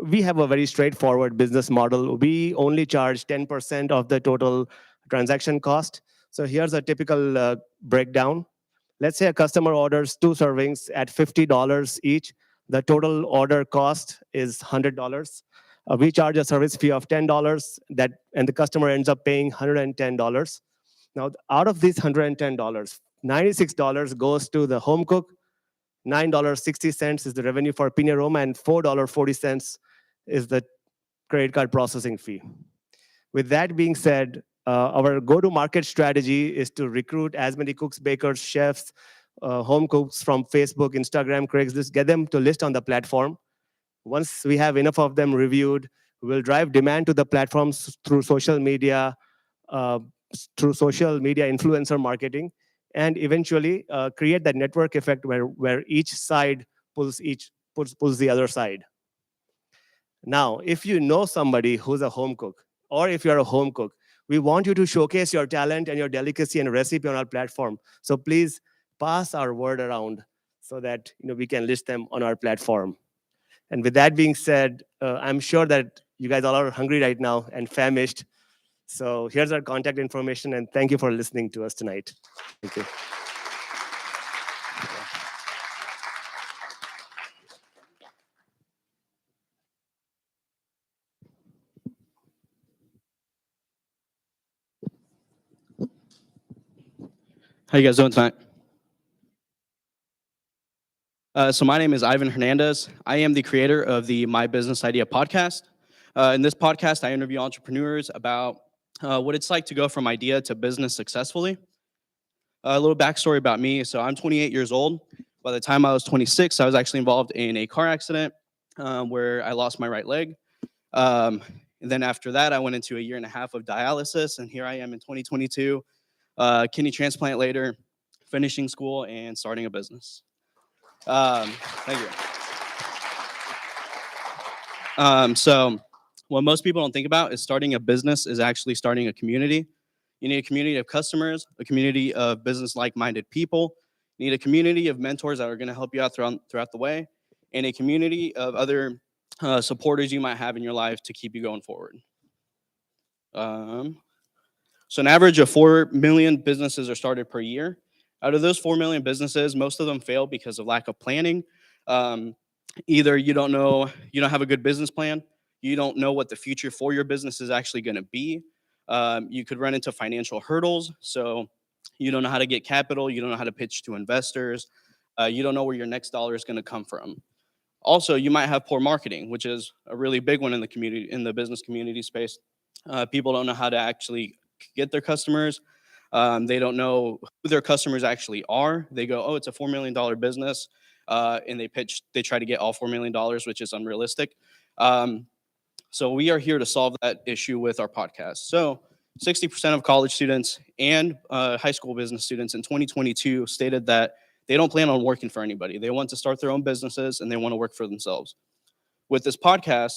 We have a very straightforward business model. We only charge 10% of the total transaction cost. So here's a typical breakdown. Let's say a customer orders 2 servings at $50 each. The total order cost is $100. We charge a service fee of $10, and the customer ends up paying $110. Now, out of these $110, $96 goes to the home cook, $9.60 is the revenue for Pina Roma, and $4.40 is the credit card processing fee. With that being said, our go-to-market strategy is to recruit as many cooks, bakers, chefs, home cooks from Facebook, Instagram, Craigslist, get them to list on the platform. Once we have enough of them reviewed, we'll drive demand to the platforms through social media influencer marketing, and eventually create that network effect where each side pulls the other side. Now, if you know somebody who's a home cook, or if you're a home cook, we want you to showcase your talent and your delicacy and recipe on our platform. So please pass our word around so that we can list them on our platform. And with that being said, I'm sure that you guys all are hungry right now and famished. So here's our contact information, and thank you for listening to us tonight. Thank you. How you guys doing tonight? So my name is Ivan Hernandez. I am the creator of the My Business Idea podcast. In this podcast, I interview entrepreneurs about what it's like to go from idea to business successfully. A little backstory about me. So I'm 28 years old. By the time I was 26, I was actually involved in a car accident where I lost my right leg. And then after that, I went into a 1.5 years of dialysis, and here I am in 2022, kidney transplant later, finishing school and starting a business. Thank you. So what most people don't think about is starting a business is actually starting a community. You need a community of customers, a community of business like-minded people. You need a community of mentors that are going to help you out throughout the way, and a community of other supporters you might have in your life to keep you going forward. So an average of 4 million businesses are started per year. Out of those 4 million businesses, most of them fail because of lack of planning. Either you don't have a good business plan, you don't know what the future for your business is actually going to be. You could run into financial hurdles. So you don't know how to get capital, you don't know how to pitch to investors, you don't know where your next dollar is going to come from. Also, you might have poor marketing, which is a really big one in the community, in the business community space. People don't know how to actually get their customers. They don't know who their customers actually are. They go, oh, it's a $4 million business. And they try to get all $4 million, which is unrealistic. So we are here to solve that issue with our podcast. So 60% of college students and high school business students in 2022 stated that they don't plan on working for anybody. They want to start their own businesses and they want to work for themselves. With this podcast,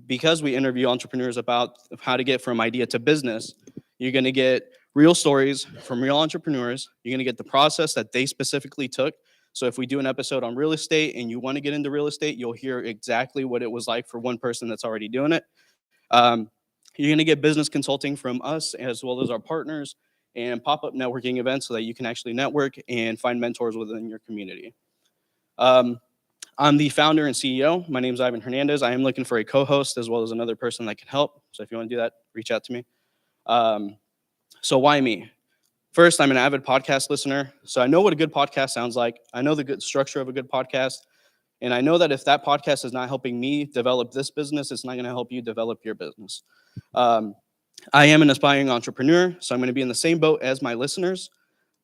because we interview entrepreneurs about how to get from idea to business, you're going to get real stories from real entrepreneurs. You're going to get the process that they specifically took. So if we do an episode on real estate and you want to get into real estate, you'll hear exactly what it was like for one person that's already doing it. You're going to get business consulting from us as well as our partners and pop-up networking events so that you can actually network and find mentors within your community. I'm the founder and CEO. My name is Ivan Hernandez. I am looking for a co-host as well as another person that can help. So if you want to do that, reach out to me. So why me? First, I'm an avid podcast listener. So I know what a good podcast sounds like. I know the good structure of a good podcast. And I know that if that podcast is not helping me develop this business, it's not going to help you develop your business. I am an aspiring entrepreneur, so I'm going to be in the same boat as my listeners.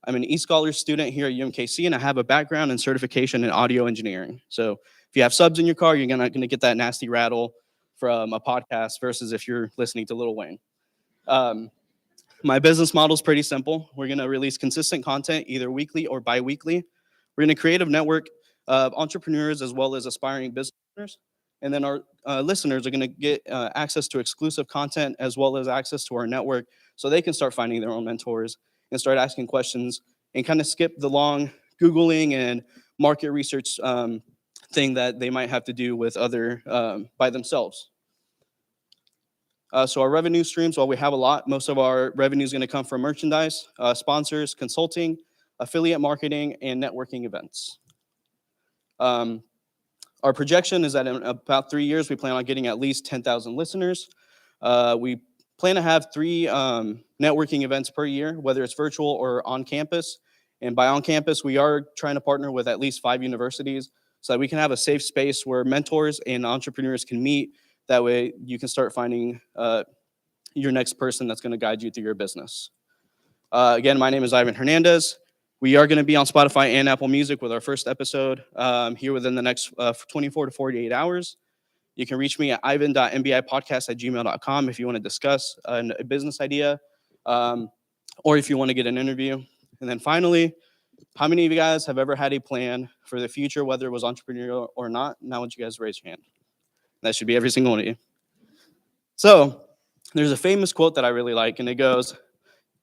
I'm an eScholars student here at UMKC, and I have a background and certification in audio engineering. So if you have subs in your car, you're not going to get that nasty rattle from a podcast versus if you're listening to Lil Wayne. My business model is pretty simple. We're going to release consistent content either weekly or bi-weekly. We're going to create a network of entrepreneurs as well as aspiring business owners. And then our listeners are going to get access to exclusive content as well as access to our network so they can start finding their own mentors and start asking questions and kind of skip the long Googling and market research thing that they might have to do with other by themselves. So our revenue streams, while we have a lot, most of our revenue is going to come from merchandise, sponsors, consulting, affiliate marketing, and networking events. Our projection is that in about 3 years, we plan on getting at least 10,000 listeners. We plan to have 3 networking events per year, whether it's virtual or on campus. And by on campus, we are trying to partner with at least 5 universities so that we can have a safe space where mentors and entrepreneurs can meet. That way you can start finding your next person that's going to guide you through your business. Again, my name is Ivan Hernandez. We are going to be on Spotify and Apple Music with our first episode here within the next 24 to 48 hours. You can reach me at ivan.mbipodcast@gmail.com if you want to discuss a business idea or if you want to get an interview. And then finally, how many of you guys have ever had a plan for the future, whether it was entrepreneurial or not? Now I want you guys to raise your hand. That should be every single one of you. So there's a famous quote that I really like, and it goes,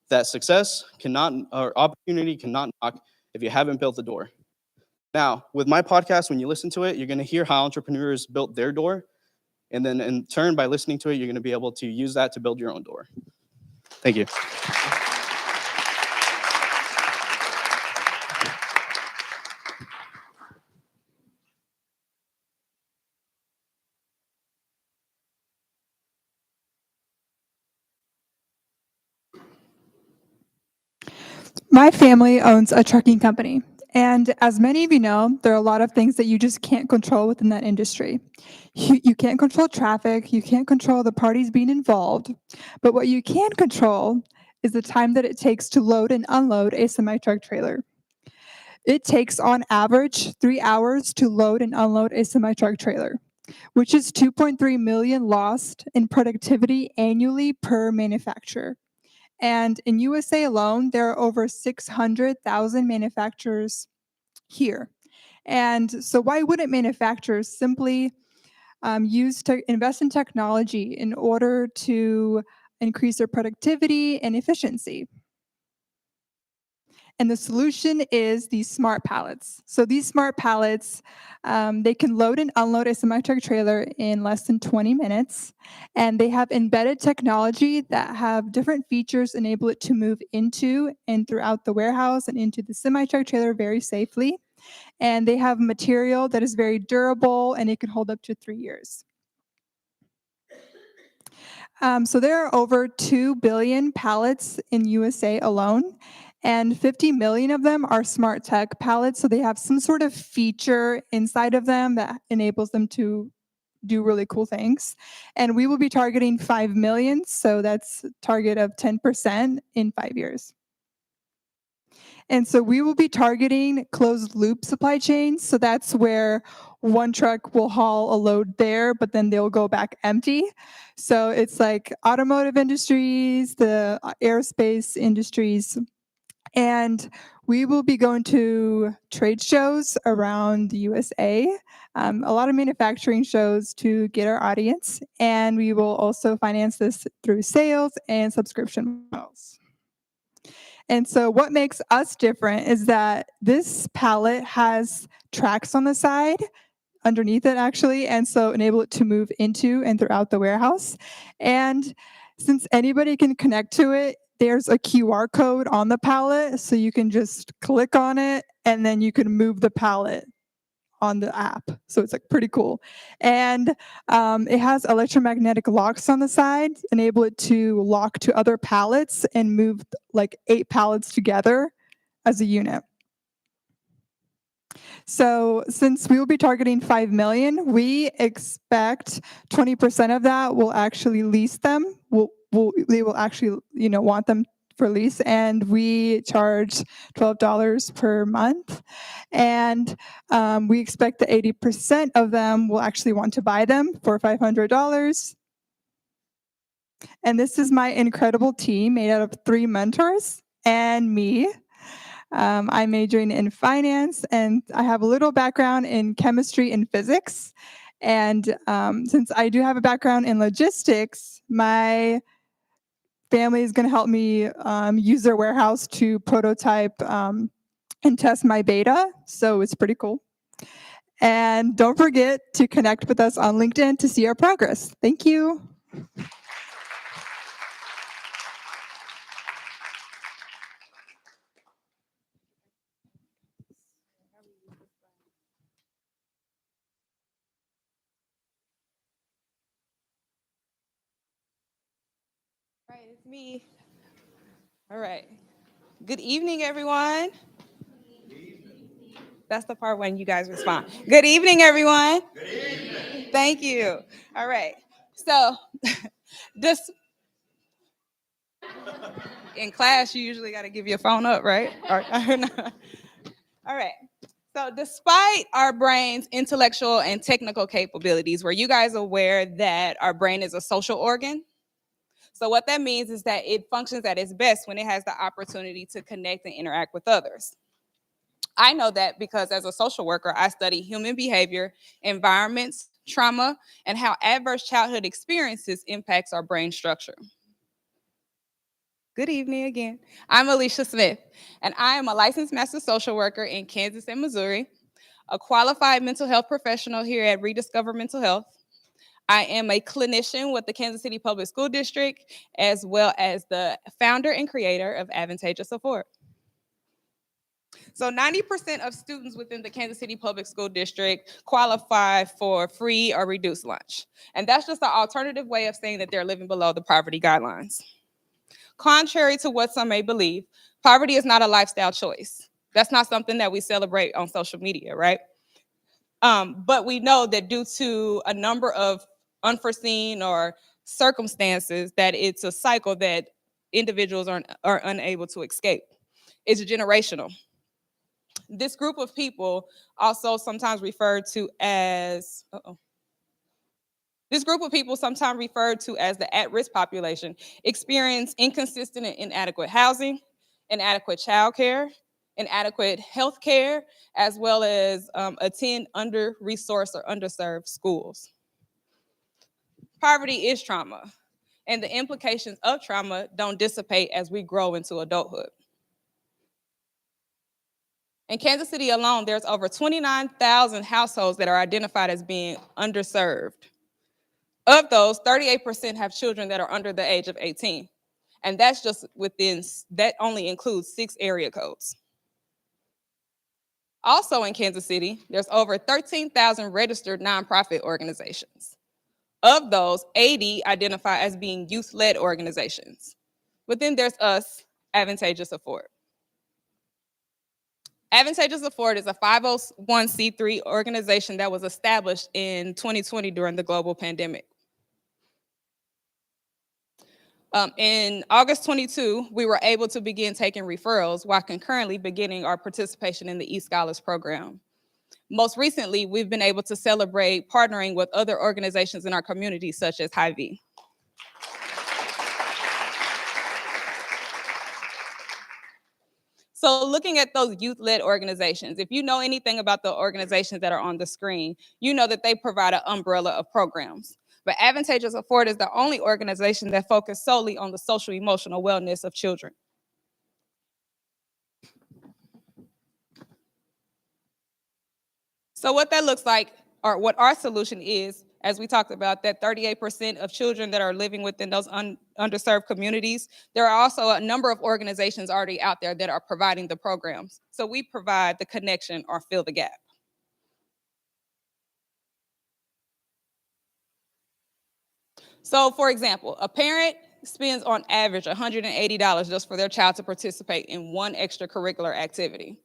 that success cannot, or opportunity cannot knock if you haven't built the door. Now, with my podcast, when you listen to it, you're going to hear how entrepreneurs built their door. And then in turn, by listening to it, you're going to be able to use that to build your own door. Thank you. My family owns a trucking company, and as many of you know, there are a lot of things that you just can't control within that industry. You can't control traffic, you can't control the parties being involved, but what you can control is the time that it takes to load and unload a semi-truck trailer. It takes on average 3 hours to load and unload a semi-truck trailer, which is 2.3 million lost in productivity annually per manufacturer. And in USA alone, there are over 600,000 manufacturers here. And so why wouldn't manufacturers simply invest in technology in order to increase their productivity and efficiency? And the solution is these smart pallets. So these smart pallets, they can load and unload a semi-truck trailer in less than 20 minutes. And they have embedded technology that have different features enable it to move into and throughout the warehouse and into the semi-truck trailer very safely. And they have material that is very durable and it can hold up to 3 years. So there are over 2 billion pallets in USA alone, and 50 million of them are smart tech pallets. So they have some sort of feature inside of them that enables them to do really cool things. And we will be targeting 5 million. So that's a target of 10% in 5 years. And so we will be targeting closed loop supply chains. So that's where one truck will haul a load there, but then they'll go back empty. So it's like automotive industries, the aerospace industries. And we will be going to trade shows around the USA, a lot of manufacturing shows to get our audience. And we will also finance this through sales and subscription models. And so what makes us different is that this pallet has tracks on the side, underneath it actually, and so enable it to move into and throughout the warehouse. And since anybody can connect to it, there's a QR code on the pallet, so you can just click on it and then you can move the pallet on the app. So it's like pretty cool. And it has electromagnetic locks on the side, enable it to lock to other pallets and move like 8 pallets together as a unit. So since we will be targeting 5 million, we expect 20% of that will actually lease them. They will actually, want them for lease, and we charge $12 per month. And we expect that 80% of them will actually want to buy them for $500. And this is my incredible team made out of 3 mentors and me. I'm majoring in finance, and I have a little background in chemistry and physics. And since I do have a background in logistics, my family is going to help me use their warehouse to prototype and test my beta. So it's pretty cool. And don't forget to connect with us on LinkedIn to see our progress. Thank you. All right, it's me. All right. Good evening, everyone. That's the part when you guys respond. Good evening, everyone. Good evening. Thank you. All right. So, this in class, you usually got to give your phone up, right? All right. So, despite our brain's intellectual and technical capabilities, were you guys aware that our brain is a social organ? So what that means is that it functions at its best when it has the opportunity to connect and interact with others. I know that because as a social worker, I study human behavior, environments, trauma, and how adverse childhood experiences impacts our brain structure. Good evening again. I'm Alicia Smith, and I am a licensed master social worker in Kansas and Missouri, a qualified mental health professional here at Rediscover Mental Health. I am a clinician with the Kansas City Public School District, as well as the founder and creator of Advantageous Afford. So 90% of students within the Kansas City Public School District qualify for free or reduced lunch. And that's just an alternative way of saying that they're living below the poverty guidelines. Contrary to what some may believe, poverty is not a lifestyle choice. That's not something that we celebrate on social media, right? But we know that due to a number of unforeseen or circumstances that it's a cycle that individuals are unable to escape. It's generational. This group of people, also sometimes referred to as, this group of people, sometimes referred to as the at-risk population, experience inconsistent and inadequate housing, inadequate childcare, inadequate health care, as well as attend under-resourced or underserved schools. Poverty is trauma, and the implications of trauma don't dissipate as we grow into adulthood. In Kansas City alone, there's over 29,000 households that are identified as being underserved. Of those, 38% have children that are under the age of 18. And that's just within, that only includes 6 area codes. Also in Kansas City, there's over 13,000 registered nonprofit organizations. Of those, 80 identify as being youth-led organizations. But then there's us, Advantageous Afford. Advantageous Afford is a 501c3 organization that was established in 2020 during the global pandemic. In August 22, we were able to begin taking referrals while concurrently beginning our participation in the eScholars program. Most recently, we've been able to celebrate partnering with other organizations in our community, such as Hy-Vee. So looking at those youth-led organizations, if you know anything about the organizations that are on the screen, you know that they provide an umbrella of programs. But Advantageous Afford is the only organization that focuses solely on the social emotional wellness of children. So what that looks like, or what our solution is, as we talked about, that 38% of children that are living within those underserved communities, there are also a number of organizations already out there that are providing the programs. So we provide the connection or fill the gap. So for example, a parent spends on average $180 just for their child to participate in one extracurricular activity.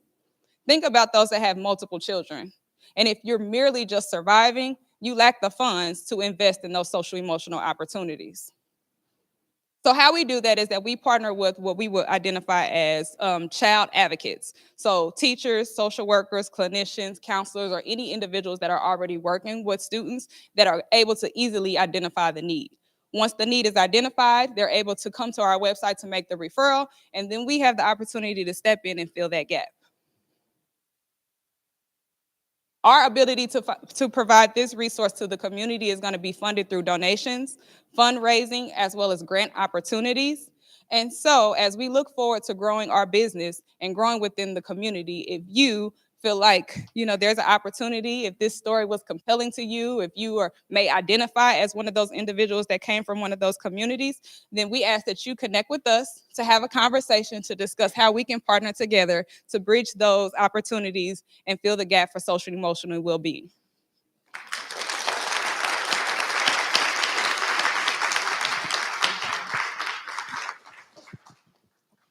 Think about those that have multiple children. And if you're merely just surviving, you lack the funds to invest in those social emotional opportunities. So how we do that is that we partner with what we would identify as child advocates. So teachers, social workers, clinicians, counselors, or any individuals that are already working with students that are able to easily identify the need. Once the need is identified, they're able to come to our website to make the referral, and then we have the opportunity to step in and fill that gap. Our ability to provide this resource to the community is going to be funded through donations, fundraising, as well as grant opportunities. And so as we look forward to growing our business and growing within the community, if you feel like, there's an opportunity, if this story was compelling to you, if you may identify as one of those individuals that came from one of those communities, then we ask that you connect with us to have a conversation to discuss how we can partner together to bridge those opportunities and fill the gap for social and emotional well-being.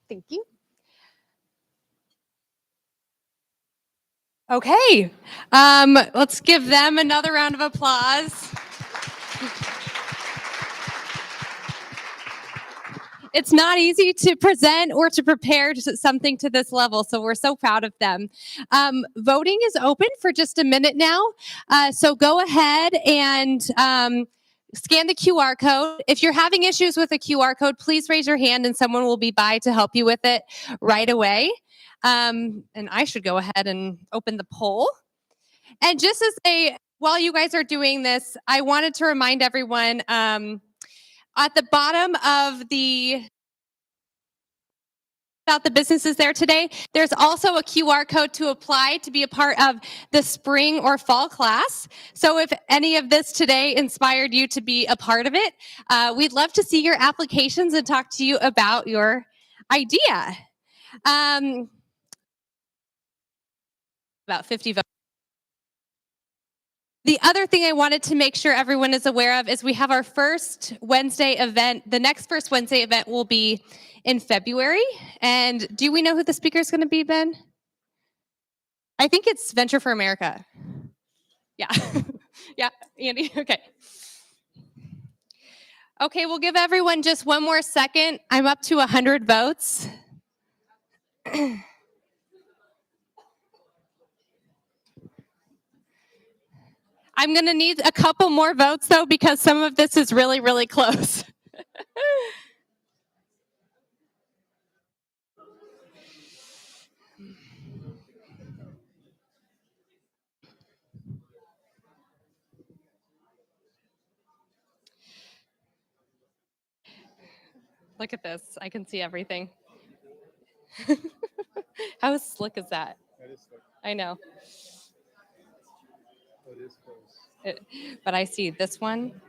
Thank you. Okay, let's give them another round of applause. It's not easy to present or to prepare something to this level, so we're so proud of them. Voting is open for just a minute now, so go ahead and scan the QR code. If you're having issues with a QR code, please raise your hand and someone will be by to help you with it right away. And I should go ahead and open the poll. And just while you guys are doing this, I wanted to remind everyone at the bottom of about the businesses there today, there's also a QR code to apply to be a part of the spring or fall class. So if any of this today inspired you to be a part of it, we'd love to see your applications and talk to you about your idea. About 50 votes. The other thing I wanted to make sure everyone is aware of is we have our first Wednesday event. The next first Wednesday event will be in February. And do we know who the speaker is going to be, Ben? I think it's Venture for America. Yeah. Yeah, Andy, okay. Okay, we'll give everyone just one more second. I'm up to 100 votes. I'm going to need a couple more votes, though, because some of this is really, really close. Look at this. I can see everything. How slick is that? That is slick. I know. It is close. But I see this one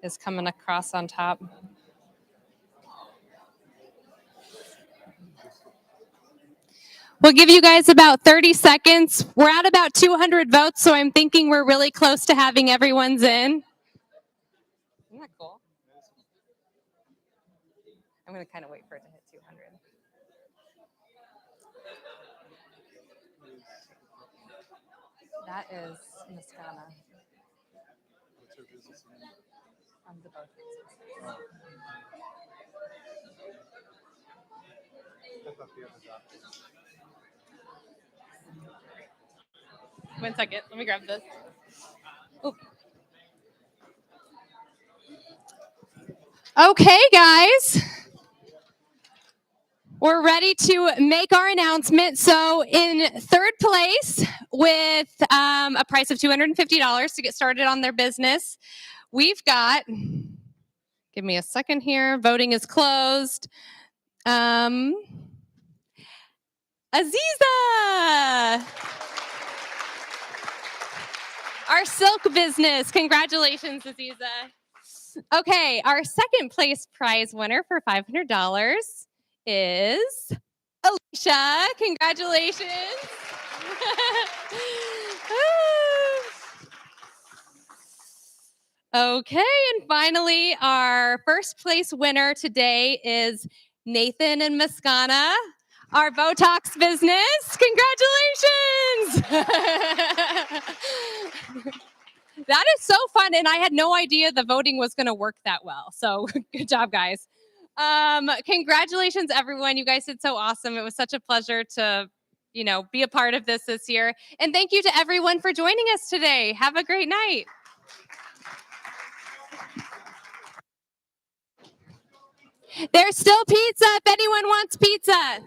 is coming across on top. We'll give you guys about 30 seconds. We're at about 200 votes, so I'm thinking we're really close to having everyone's in. Isn't that cool? I'm going to kind of wait for it to hit 200. That is Mascana. What's her business name? The Bloch business. One second, let me grab this. Ooh. Okay, guys. We're ready to make our announcement. So in third place with a price of $250 to get started on their business, we've got, give me a second here, voting is closed. Aziza! Our silk business. Congratulations, Aziza. Okay, our second place prize winner for $500 is Alicia. Congratulations. Okay, and finally, our first place winner today is Nathan and Mascana, our Botox business. Congratulations. That is so fun, and I had no idea the voting was going to work that well. So good job, guys. Congratulations, everyone. You guys did so awesome. It was such a pleasure to, be a part of this year. And thank you to everyone for joining us today. Have a great night. There's still pizza if anyone wants pizza.